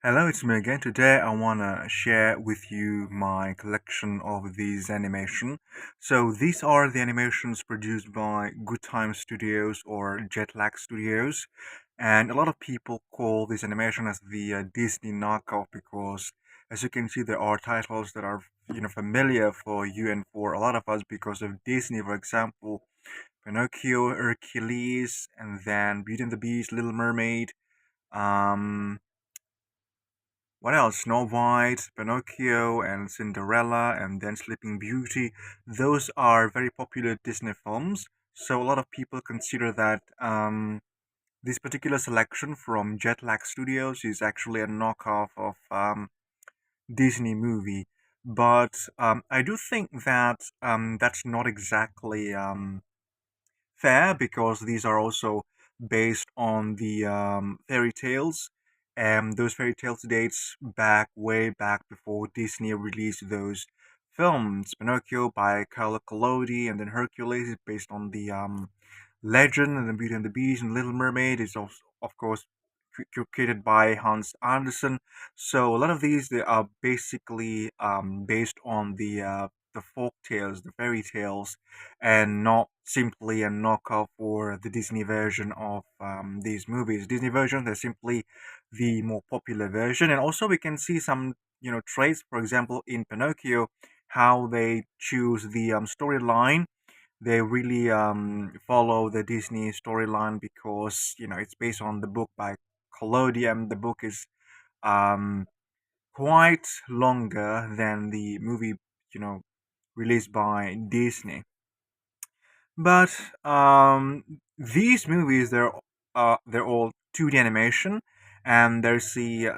Hello, it's me again. Today I want to share with you my collection of these animation. So these are the animations produced by Good Time Studios or Jetlag Studios. And a lot of people call this animation as the Disney knockoff because as you can see there are titles that are familiar for you and for a lot of us because of Disney, for example, Pinocchio, Hercules, and then Beauty and the Beast, Little Mermaid. Um what else? Snow White, Pinocchio, and Cinderella, and then Sleeping Beauty. Those are very popular Disney films. So a lot of people consider that this particular selection from Jetlag Studios is actually a knockoff of Disney movie. But I do think that that's not exactly fair because these are also based on the fairy tales, and those fairy tales dates back way back before Disney released those films. Pinocchio by Carlo Collodi, and then Hercules is based on the legend, and then Beauty and the Beast and Little Mermaid is also, of course, created by Hans Andersen. So a lot of these they are basically based on the folk tales, the fairy tales, and not simply a knockoff or the Disney version of these movies. Disney version, they're simply the more popular version, and also we can see some traits. For example, in Pinocchio, how they choose the storyline. They really follow the Disney storyline because it's based on the book by Collodi, and the book is um, quite longer than the movie, you know, released by Disney. But these movies, they're all 2D animation, and there's the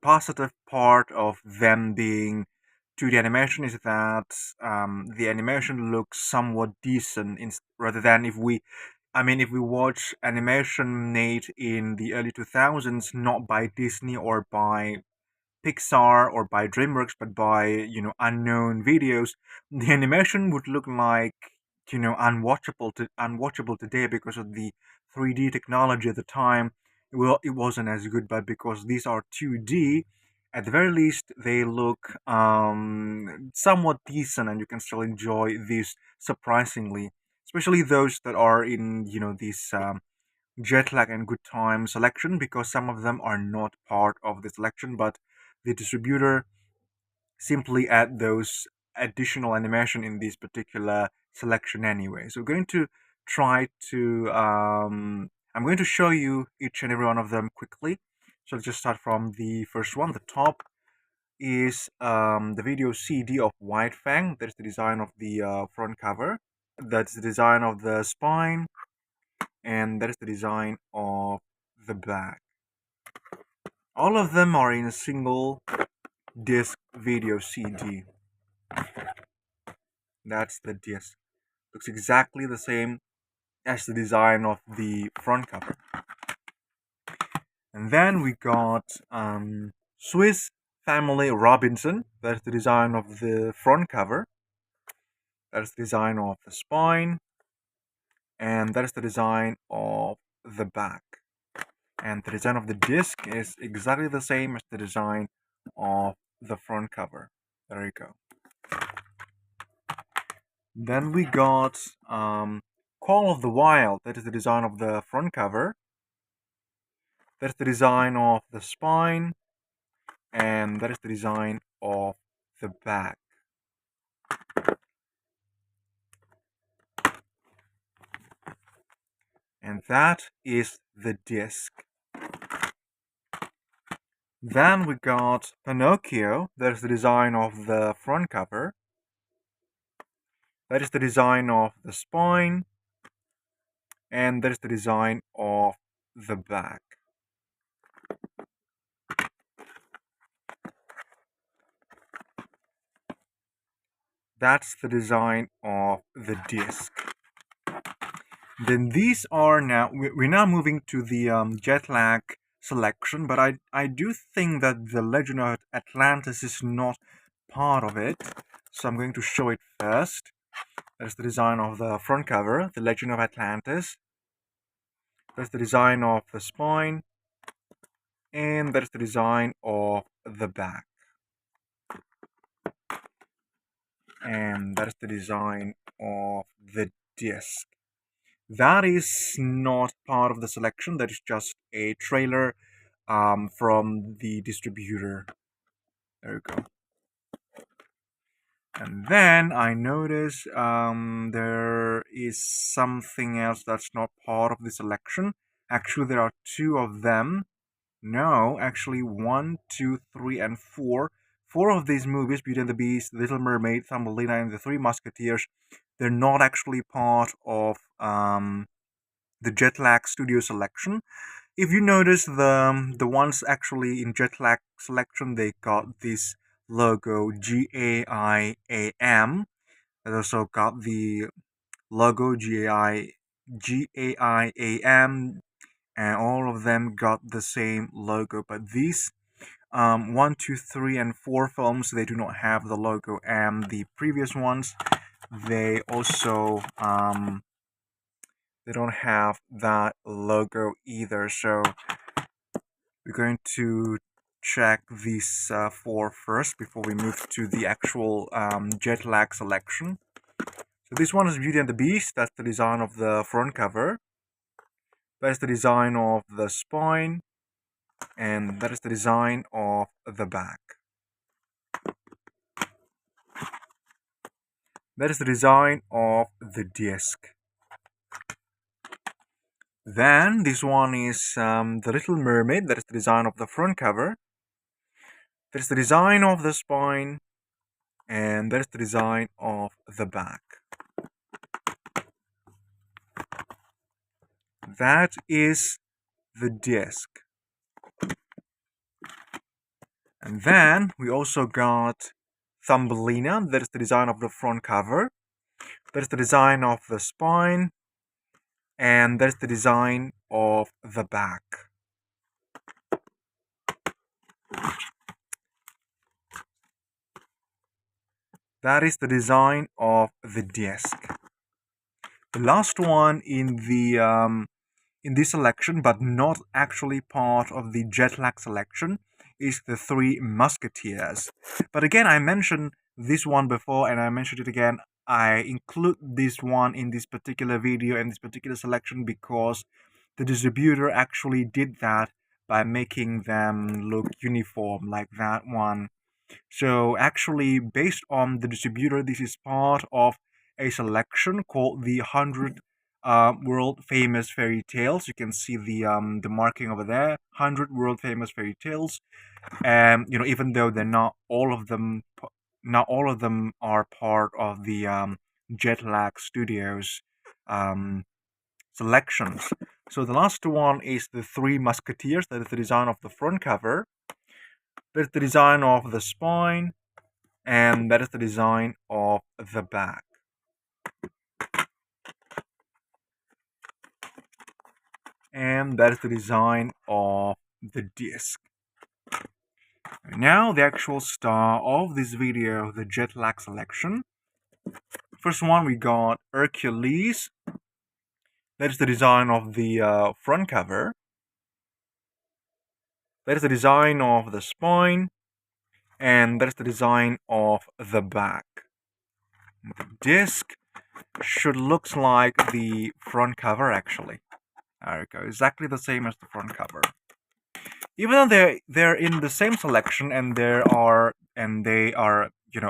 positive part of them being 2D animation is that the animation looks somewhat decent rather than if we watch animation made in the early 2000s, not by Disney or by Pixar or by DreamWorks, but by unknown videos, the animation would look like unwatchable today because of the 3D technology at the time. Well, it wasn't as good, but because these are 2D, at the very least they look somewhat decent, and you can still enjoy these surprisingly, especially those that are in these Jetlag and Good Time selection, because some of them are not part of the selection, but the distributor simply add those additional animation in this particular selection anyway. So we're going to try to I'm going to show you each and every one of them quickly. So let's just start from the first one. The top is the video CD of White Fang. That's the design of the front cover. That's the design of the spine, and that is the design of the back. All of them are in a single disc video CD. That's the disc. Looks exactly the same as the design of the front cover. And then we got Swiss Family Robinson. That's the design of the front cover. That's the design of the spine. And that is the design of the back. And the design of the disc is exactly the same as the design of the front cover. There you go. Then we got Call of the Wild. That is the design of the front cover. That's the design of the spine, and that is the design of the back. And that is the disc. Then we got Pinocchio. That is the design of the front cover. That is the design of the spine, and that is the design of the back. That's the design of the disc. Then these are now we're now moving to the Jetlag selection, but I do think that the Legend of Atlantis is not part of it, so I'm going to show it first. That's the design of the front cover, the Legend of Atlantis. That's the design of the spine, and that is the design of the back, and that is the design of the disc. That is not part of the selection. That is just a trailer from the distributor. There you go. And then I notice there is something else that's not part of the selection. Actually, there are two of them. No, actually, one, two, three, and four. Four of these movies, Beauty and the Beast, Little Mermaid, Thumbelina, and The Three Musketeers, they're not actually part of the Jetlag Studio selection. If you notice, the ones actually in Jetlag selection, they got this logo GAIAM. They also got the logo GAIAM, and all of them got the same logo. But these one, two, three, and four films, they do not have the logo, and the previous ones, they also they don't have that logo either. So we're going to check these four first before we move to the actual Jetlag selection. So this one is Beauty and the Beast. That's the design of the front cover. That is the design of the spine, and that is the design of the back. That is the design of the disc. Then this one is the Little Mermaid. That is the design of the front cover. That is the design of the spine, and that is the design of the back. That is the disc. And then we also got Thumbelina. That is the design of the front cover. That is the design of the spine, and that is the design of the back. That is the design of the disc. The last one in this selection, but not actually part of the Jetlag selection, is the Three Musketeers. But again, I mentioned this one before, and I mentioned it again. I include this one in this particular video and this particular selection because the distributor actually did that by making them look uniform like that one. So actually, based on the distributor, this is part of a selection called the 100 world famous fairy tales. You can see the marking over there, 100 world famous fairy tales. And even though they're not all of them are part of the Jetlag Studios selections. So the last one is the Three Musketeers. That is the design of the front cover. That is the design of the spine, and that is the design of the back. And that is the design of the disc. Now the actual star of this video, the Jetlag selection. First one we got Hercules. That is the design of the front cover. That is the design of the spine, and that is the design of the back. The disc should look like the front cover actually. There we go, exactly the same as the front cover. Even though they're in the same selection, and they are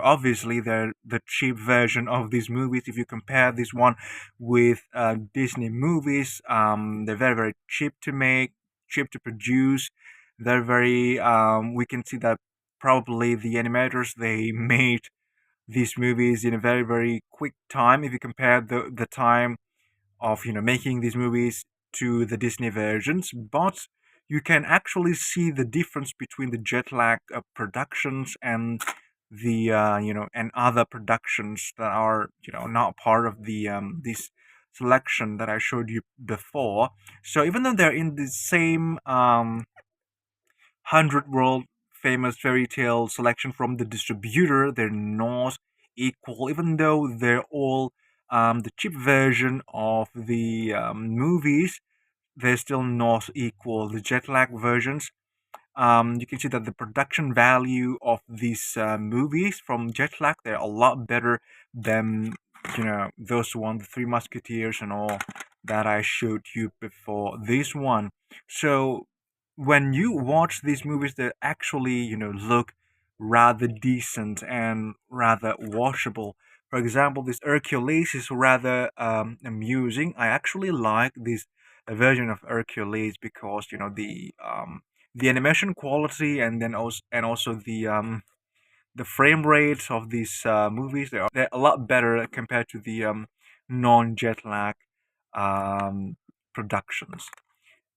obviously they're the cheap version of these movies. If you compare this one with Disney movies, they're very, very cheap to make, cheap to produce. They're very we can see that probably the animators, they made these movies in a very, very quick time. If you compare the time of making these movies to the Disney versions, but you can actually see the difference between the Jetlag productions and the and other productions that are not part of the this selection that I showed you before. So even though they're in the same 100 world famous fairy tale selection from the distributor, they're not equal, even though they're all the cheap version of the movies. They're still not equal. The Jetlag versions, you can see that the production value of these movies from Jetlag, they're a lot better than those one, the Three Musketeers and all that I showed you before. This one, so when you watch these movies, they actually look rather decent and rather watchable. For example, this Hercules is rather amusing. I actually like this version of Hercules because the animation quality and then also the frame rates of these movies, they're a lot better compared to the non jet lag um, productions.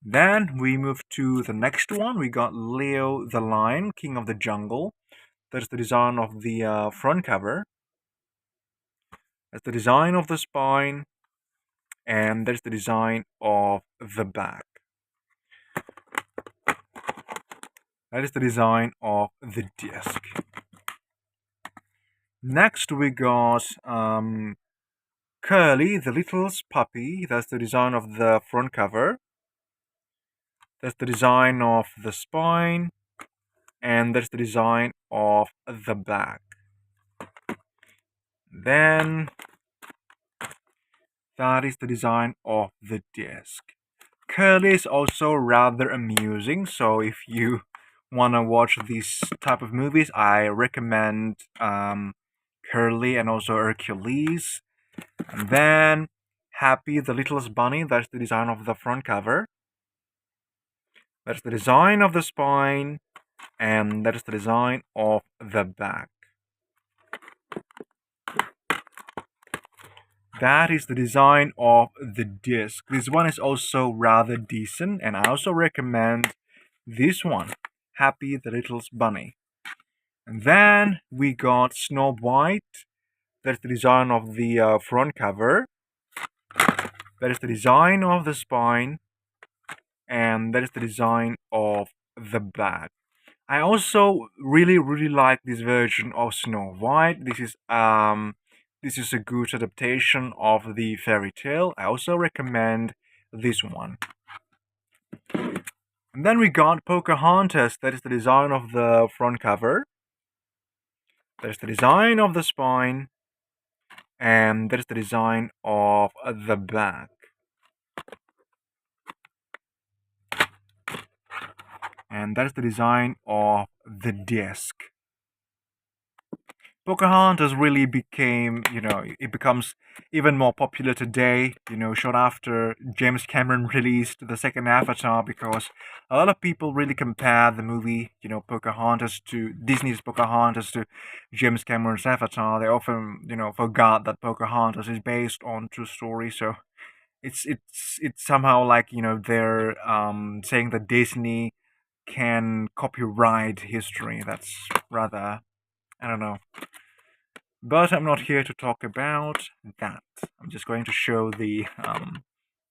Then we move to the next one. We got Leo the Lion, King of the Jungle. That's the design of the front cover. That's the design of the spine, and that's the design of the back. That is the design of the disc. Next, we got Curly, the little puppy. That's the design of the front cover. That's the design of the spine, and that's the design of the back. Then that is the design of the disc. Curly is also rather amusing, so if you want to watch these type of movies, I recommend Curly and also Hercules. And then Happy the Littlest Bunny, that's the design of the front cover. That's the design of the spine, and that is the design of the back. That is the design of the disc. This one is also rather decent, and I also recommend this one, Happy the Little Bunny. And then we got Snow White. That's the design of the front cover. That is the design of the spine, and that is the design of the back. I also really like this version of Snow White. This is a good adaptation of the fairy tale. I also recommend this one. And then we got Pocahontas. That is the design of the front cover. That is the design of the spine, and that is the design of the back. And that is the design of the disc. Pocahontas really became, it becomes even more popular today, short after James Cameron released the second Avatar, because a lot of people really compare the movie, Pocahontas to Disney's Pocahontas to James Cameron's Avatar. They often, forgot that Pocahontas is based on true story. So it's somehow like, they're saying that Disney can copyright history. That's rather, I don't know. But I'm not here to talk about that. I'm just going to show the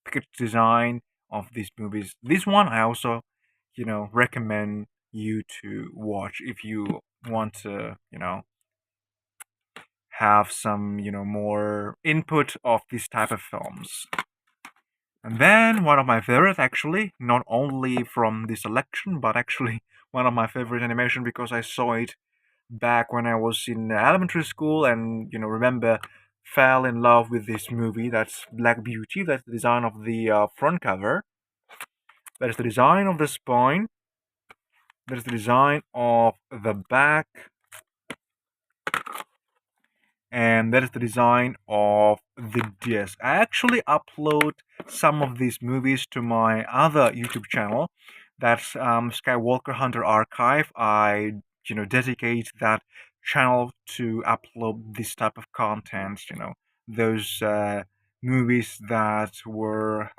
package design of these movies. This one I also, recommend you to watch if you want to, have some, more input of this type of films. And then one of my favorite, actually, not only from this selection, but actually one of my favorite animation because I saw it back when I was in elementary school and remember fell in love with this movie. That's Black Beauty. That's the design of the front cover. That is the design of the spine. That is the design of the back, and that is the design of the disc. I actually upload some of these movies to my other YouTube channel. That's Skywalker Hunter Archive. I dedicate that channel to upload this type of content. Those movies that were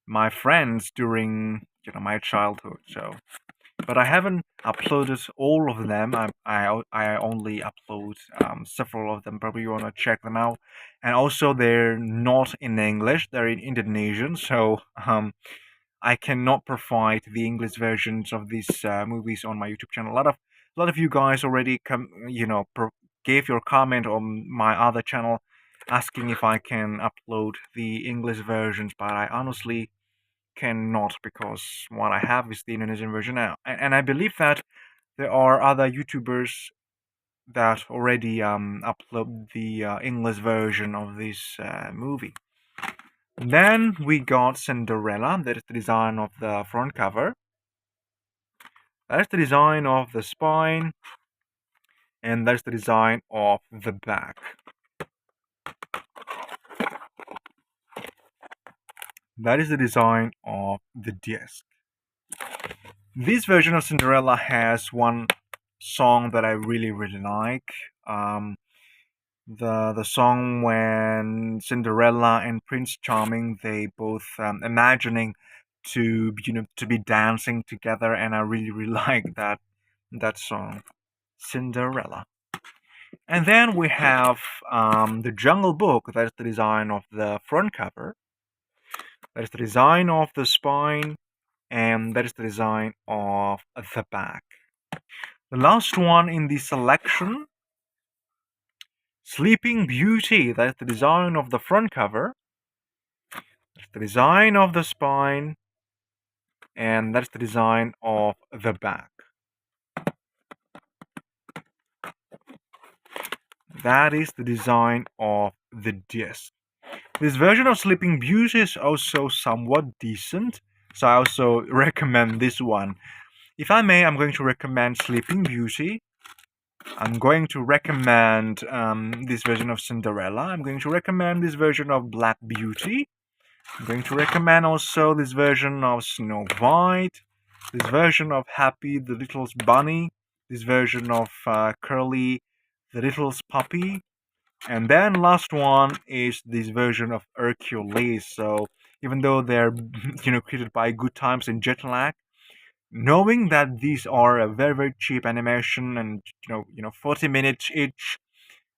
my friends during my childhood. So but I haven't uploaded all of them. I only upload several of them. Probably you want to check them out. And also, they're not in English; they're in Indonesian. So I cannot provide the English versions of these movies on my YouTube channel. A lot of you guys already gave your comment on my other channel, asking if I can upload the English versions. But I honestly cannot because what I have is the Indonesian version now, and I believe that there are other YouTubers that already upload the English version of this movie. Then we got Cinderella. That is the design of the front cover. That is the design of the spine, and that's the design of the back. That is the design of the disc. This version of Cinderella has one song that I really like. Um, the song when Cinderella and Prince Charming, they both imagining to to be dancing together, and I really like that song, Cinderella. And then we have the Jungle Book. That's the design of the front cover. That is the design of the spine, and that is the design of the back. The last one in the selection, Sleeping Beauty. That is the design of the front cover. That's the design of the spine, and that's the design of the back. That is the design of the disc. This version of Sleeping Beauty is also somewhat decent, so I also recommend this one. If I may, I'm going to recommend Sleeping Beauty. I'm going to recommend this version of Cinderella. I'm going to recommend this version of Black Beauty. I'm going to recommend also this version of Snow White, this version of Happy the Little Bunny, this version of Curly the Little Puppy, and then last one is this version of Hercules. So even though they're created by Good Times and Jetlag, knowing that these are a very cheap animation and 40 minutes each,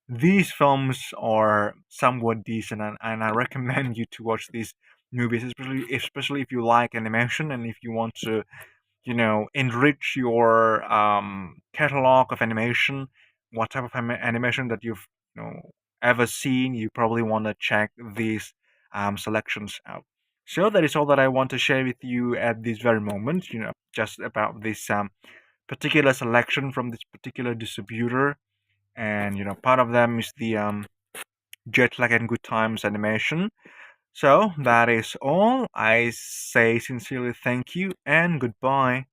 these films are somewhat decent, and I recommend you to watch these movies, especially if you like animation and if you want to enrich your catalog of animation. What type of animation that you've ever seen, you probably want to check these selections out. So that is all that I want to share with you at this very moment, just about this particular selection from this particular distributor. And part of them is the Jetlag and Good Times animation. So that is all. I say sincerely thank you and goodbye.